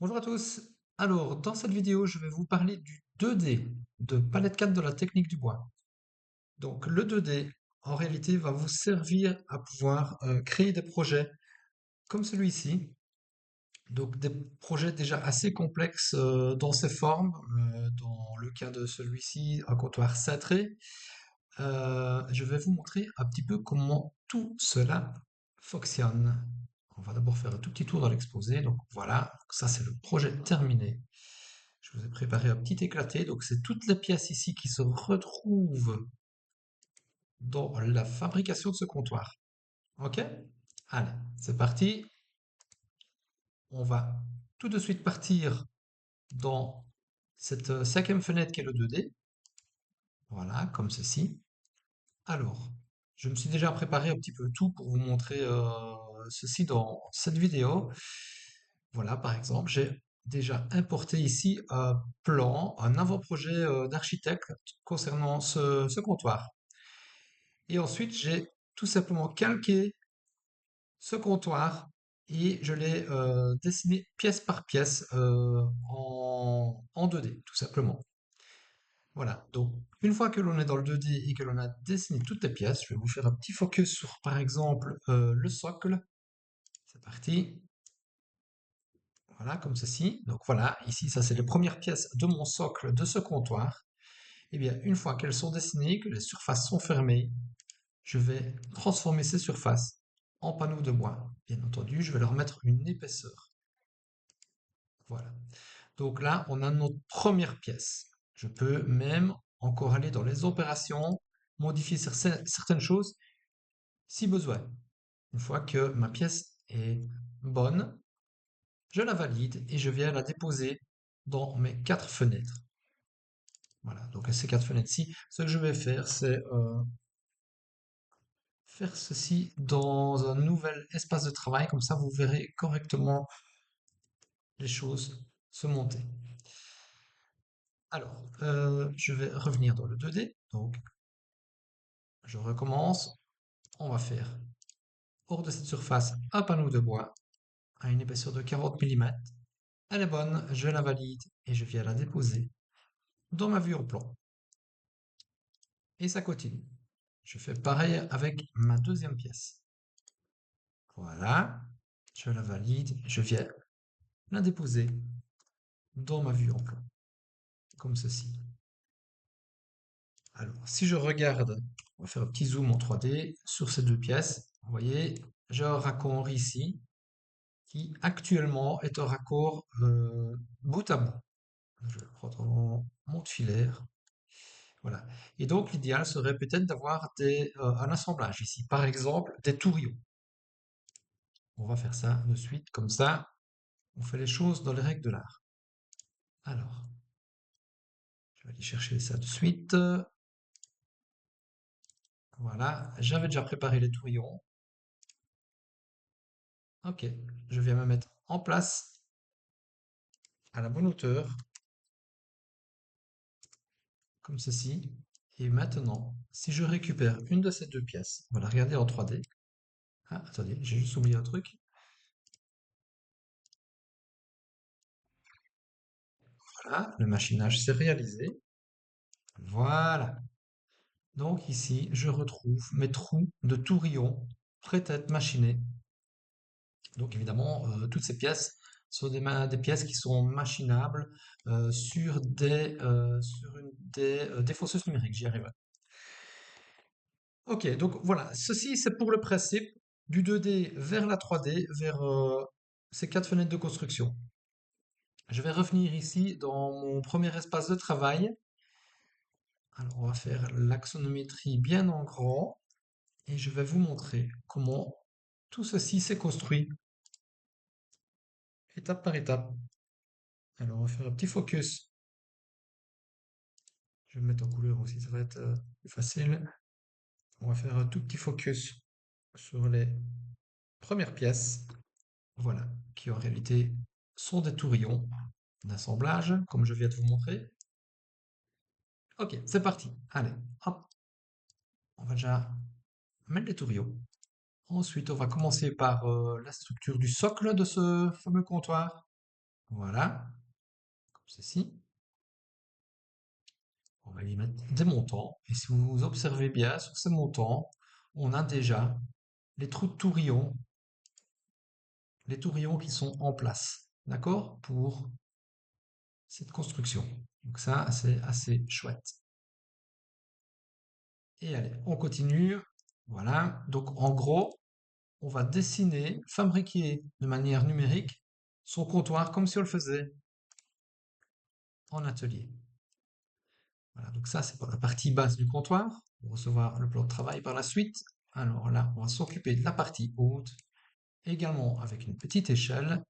Bonjour à tous. Alors, dans cette vidéo, je vais vous parler du 2D, de palette 4 de la technique du bois. Donc, le 2D, en réalité, va vous servir à pouvoir créer des projets comme celui-ci. Donc, des projets déjà assez complexes dans ses formes. Dans le cas de celui-ci, un comptoir cintré. Je vais vous montrer un petit peu comment tout cela fonctionne. On va d'abord faire un tout petit tour dans l'exposé. Donc voilà, ça c'est le projet terminé. Je vous ai préparé un petit éclaté. Donc c'est toutes les pièces ici qui se retrouvent dans la fabrication de ce comptoir. Ok? Allez, c'est parti. On va tout de suite partir dans cette cinquième fenêtre qui est le 2D. Voilà, comme ceci. Alors, je me suis déjà préparé un petit peu tout pour vous montrer ceci dans cette vidéo. Voilà, par exemple, j'ai déjà importé ici un plan, un avant-projet d'architecte concernant ce comptoir. Et ensuite, j'ai tout simplement calqué ce comptoir et je l'ai dessiné pièce par pièce en 2D, tout simplement. Voilà, donc une fois que l'on est dans le 2D et que l'on a dessiné toutes les pièces, je vais vous faire un petit focus sur par exemple le socle. C'est parti, voilà, comme ceci. Donc voilà, ici ça c'est les premières pièces de mon socle de ce comptoir. Et bien une fois qu'elles sont dessinées, que les surfaces sont fermées, je vais transformer ces surfaces en panneaux de bois. Bien entendu, je vais leur mettre une épaisseur. Voilà. Donc là, on a notre première pièce. Je peux même encore aller dans les opérations, modifier certaines choses si besoin. Une fois que ma pièce est bonne, je la valide et je viens la déposer dans mes quatre fenêtres. Voilà, donc ces quatre fenêtres-ci, ce que je vais faire, c'est faire ceci dans un nouvel espace de travail, comme ça vous verrez correctement les choses se monter. Alors, je vais revenir dans le 2D, donc je recommence. On va faire hors de cette surface un panneau de bois à une épaisseur de 40 mm. Elle est bonne, je la valide et je viens la déposer dans ma vue en plan. Et ça continue. Je fais pareil avec ma deuxième pièce. Voilà, je la valide, je viens la déposer dans ma vue en plan, comme ceci. Alors, si je regarde, on va faire un petit zoom en 3D sur ces deux pièces. Vous voyez, j'ai un raccord ici qui actuellement est un raccord bout à bout. Je vais prendre mon filaire. Voilà. Et donc, l'idéal serait peut-être d'avoir un assemblage ici. Par exemple, des tourions. On va faire ça de suite, comme ça, on fait les choses dans les règles de l'art. Alors, je vais aller chercher ça de suite. Voilà, j'avais déjà préparé les tourions. Ok, je viens me mettre en place à la bonne hauteur, comme ceci. Et maintenant, si je récupère une de ces deux pièces, on va la regarder en 3D. Ah, attendez, j'ai juste oublié un truc. Voilà, le machinage s'est réalisé. Voilà. Donc ici, je retrouve mes trous de tourillon prêts à être machinés. Donc évidemment, toutes ces pièces sont des pièces qui sont machinables sur des défausseuses numériques. J'y arrive. Ok, donc voilà, ceci c'est pour le principe du 2D vers la 3D, vers ces quatre fenêtres de construction. Je vais revenir ici dans mon premier espace de travail. Alors on va faire l'axonométrie bien en grand et je vais vous montrer comment tout ceci s'est construit étape par étape. Alors on va faire un petit focus. Je vais me mettre en couleur aussi, ça va être plus facile. On va faire un tout petit focus sur les premières pièces. Voilà, qui en réalité sont des tourillons d'assemblage, comme je viens de vous montrer. Ok, c'est parti. Allez, hop, on va déjà mettre les tourillons. Ensuite, on va commencer par la structure du socle de ce fameux comptoir. Voilà, comme ceci. On va y mettre des montants. Et si vous observez bien, sur ces montants, on a déjà les trous de tourillon, les tourillons qui sont en place, d'accord, pour cette construction. Donc ça, c'est assez chouette. Et allez, on continue. Voilà. Donc en gros, on va dessiner, fabriquer de manière numérique son comptoir comme si on le faisait en atelier. Voilà, donc ça, c'est pour la partie basse du comptoir, pour recevoir le plan de travail par la suite. Alors là, on va s'occuper de la partie haute, également avec une petite échelle,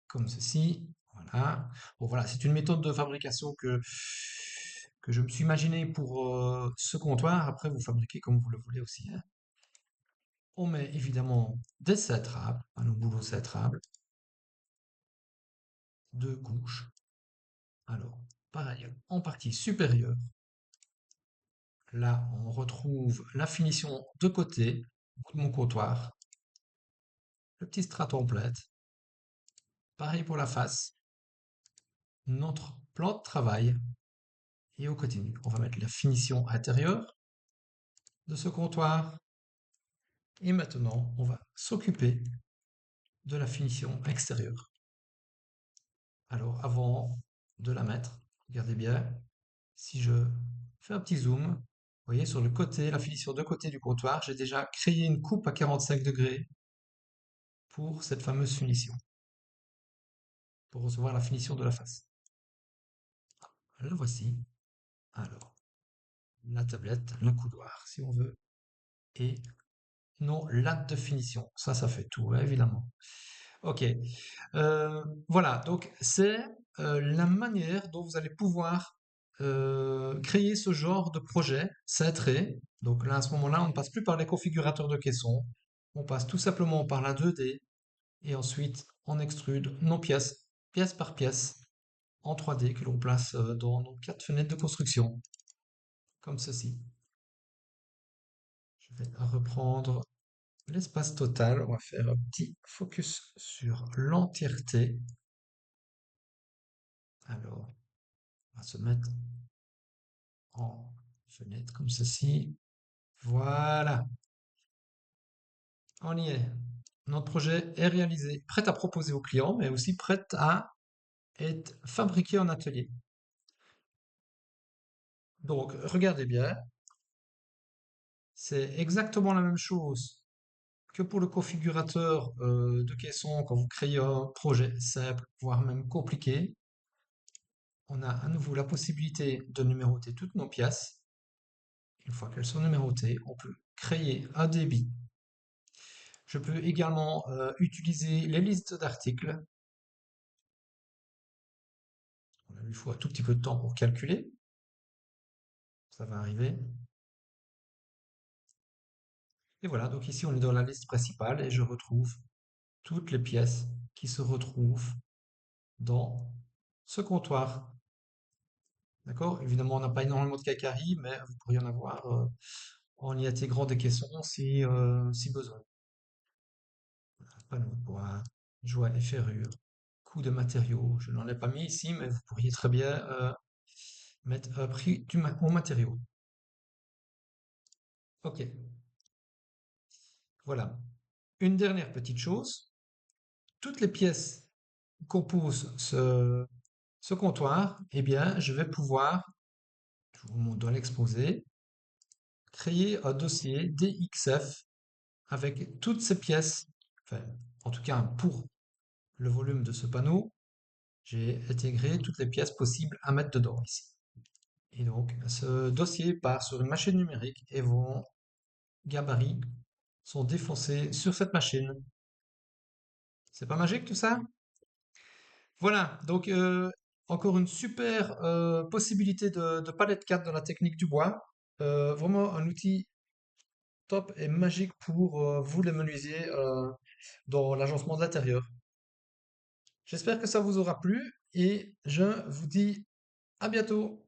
comme ceci. Voilà. Bon, voilà, c'est une méthode de fabrication que je me suis imaginé pour ce comptoir. Après, vous fabriquez comme vous le voulez aussi, hein. On met évidemment des cintrables, un boulot cintrable, deux couches. Alors, pareil, en partie supérieure, là, on retrouve la finition de côté de mon comptoir, le petit stratemplate. Pareil pour la face, notre plan de travail. Et on continue. On va mettre la finition intérieure de ce comptoir. Et maintenant, on va s'occuper de la finition extérieure. Alors, avant de la mettre, regardez bien, si je fais un petit zoom, vous voyez sur le côté, la finition de côté du comptoir, j'ai déjà créé une coupe à 45 degrés pour cette fameuse finition, pour recevoir la finition de la face. La voici. Alors, la tablette, le couloir, si on veut, et nos lattes de finition. Ça fait tout, hein, évidemment. Ok. Voilà, donc c'est la manière dont vous allez pouvoir créer ce genre de projet cintré. Donc là, à ce moment-là, on ne passe plus par les configurateurs de caissons, on passe tout simplement par la 2D et ensuite on extrude nos pièces, pièce par pièce, en 3D que l'on place dans nos 4 fenêtres de construction, comme ceci. Je vais reprendre l'espace total, on va faire un petit focus sur l'entièreté. Alors, on va se mettre en fenêtre comme ceci. Voilà, on y est. Notre projet est réalisé, prêt à proposer au client, mais aussi prêt à être fabriqué en atelier. Donc, regardez bien, c'est exactement la même chose que pour le configurateur de caisson quand vous créez un projet simple, voire même compliqué. On a à nouveau la possibilité de numéroter toutes nos pièces. Une fois qu'elles sont numérotées, on peut créer un débit. Je peux également utiliser les listes d'articles. Il lui faut un tout petit peu de temps pour calculer. Ça va arriver. Et voilà, donc ici on est dans la liste principale et je retrouve toutes les pièces qui se retrouvent dans ce comptoir. D'accord? Évidemment, on n'a pas énormément de cacaries, mais vous pourriez en avoir en y intégrant des caissons si besoin. Panneau de bois, joie et ferrure, coût de matériaux. Je n'en ai pas mis ici, mais vous pourriez très bien mettre un prix au matériau. Ok, voilà. Une dernière petite chose. Toutes les pièces qui composent ce comptoir, eh bien, je vais pouvoir, je vous montre dans l'exposé, créer un dossier DXF avec toutes ces pièces, enfin, en tout cas pour le volume de ce panneau, j'ai intégré toutes les pièces possibles à mettre dedans ici. Et donc, ce dossier part sur une machine numérique et vos gabarits sont défoncés sur cette machine. C'est pas magique tout ça? Voilà, donc encore une super possibilité de palette 4 dans la technique du bois. Vraiment un outil top et magique pour vous les menuisier dans l'agencement de l'intérieur. J'espère que ça vous aura plu et je vous dis à bientôt.